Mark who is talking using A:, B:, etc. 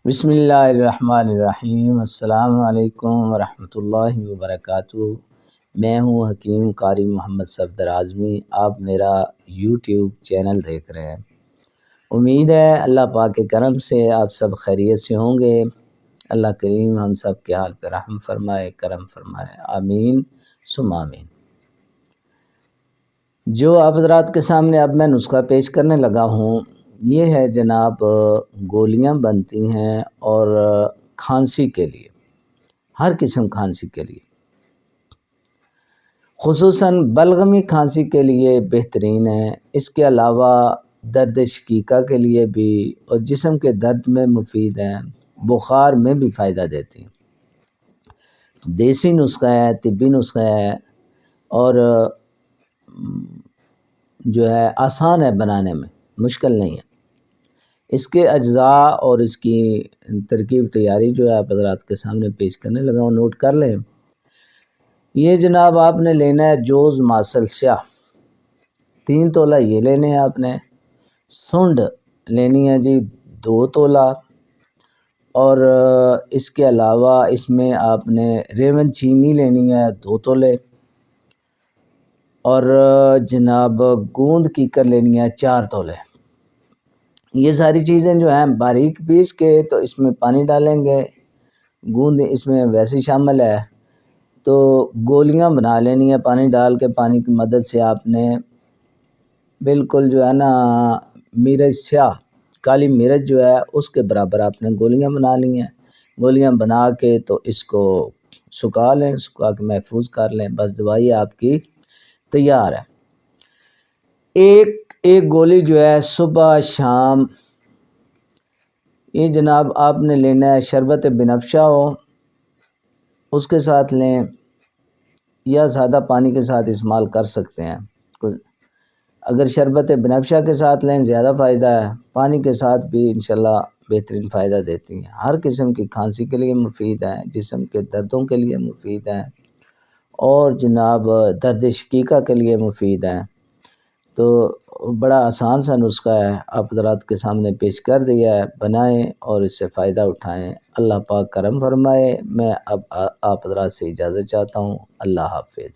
A: بسم اللہ الرحمن الرحیم۔ السلام علیکم ورحمۃ اللہ وبرکاتہ۔ میں ہوں حکیم قاری محمد صفدر اعظمی۔ آپ میرا یوٹیوب چینل دیکھ رہے ہیں۔ امید ہے اللہ پاک کے کرم سے آپ سب خیریت سے ہوں گے۔ اللہ کریم ہم سب کے حال پہ رحم فرمائے، کرم فرمائے، آمین ثم آمین۔ جو آپ حضرات کے سامنے اب میں نسخہ پیش کرنے لگا ہوں، یہ ہے جناب گولیاں بنتی ہیں اور کھانسی کے لیے، ہر قسم کھانسی کے لیے، خصوصاً بلغمی کھانسی کے لیے بہترین ہے۔ اس کے علاوہ درد شقیقہ کے لیے بھی اور جسم کے درد میں مفید ہیں، بخار میں بھی فائدہ دیتی ہیں۔ دیسی نسخہ ہے، طبی نسخہ ہے اور جو ہے آسان ہے بنانے میں، مشکل نہیں ہے۔ اس کے اجزاء اور اس کی ترکیب تیاری جو ہے آپ حضرات کے سامنے پیش کرنے لگا ہوں، نوٹ کر لیں۔ یہ جناب آپ نے لینا ہے جوز ماسل سیاہ، 3 تولہ یہ لینے ہیں آپ نے۔ سنڈ لینی ہے جی 2 تولہ، اور اس کے علاوہ اس میں آپ نے ریون چینی لینی ہے 2 تولے، اور جناب گوند کیکر لینی ہے 4 تولے۔ یہ ساری چیزیں جو ہیں باریک پیس کے تو اس میں پانی ڈالیں گے، گوند اس میں ویسے شامل ہے، تو گولیاں بنا لینی ہے پانی ڈال کے۔ پانی کی مدد سے آپ نے بالکل جو ہے نا مرچ سیاہ، کالی مرچ جو ہے اس کے برابر آپ نے گولیاں بنا لی ہیں۔ گولیاں بنا کے تو اس کو سکھا لیں، سکھا کے محفوظ کر لیں، بس دوائی آپ کی تیار ہے۔ ایک گولی جو ہے صبح شام، یہ جناب آپ نے لینا ہے شربت بنفشہ ہو اس کے ساتھ لیں، یا سادہ پانی کے ساتھ استعمال کر سکتے ہیں۔ اگر شربت بنفشہ کے ساتھ لیں زیادہ فائدہ ہے، پانی کے ساتھ بھی انشاءاللہ بہترین فائدہ دیتی ہیں۔ ہر قسم کی کھانسی کے لیے مفید ہیں، جسم کے دردوں کے لیے مفید ہیں، اور جناب درد شقیقہ کے لیے مفید ہیں۔ تو بڑا آسان سا نسخہ ہے، آپ حضرات کے سامنے پیش کر دیا ہے، بنائیں اور اس سے فائدہ اٹھائیں۔ اللہ پاک کرم فرمائے۔ میں اب آپ حضرات سے اجازت چاہتا ہوں۔ اللہ حافظ۔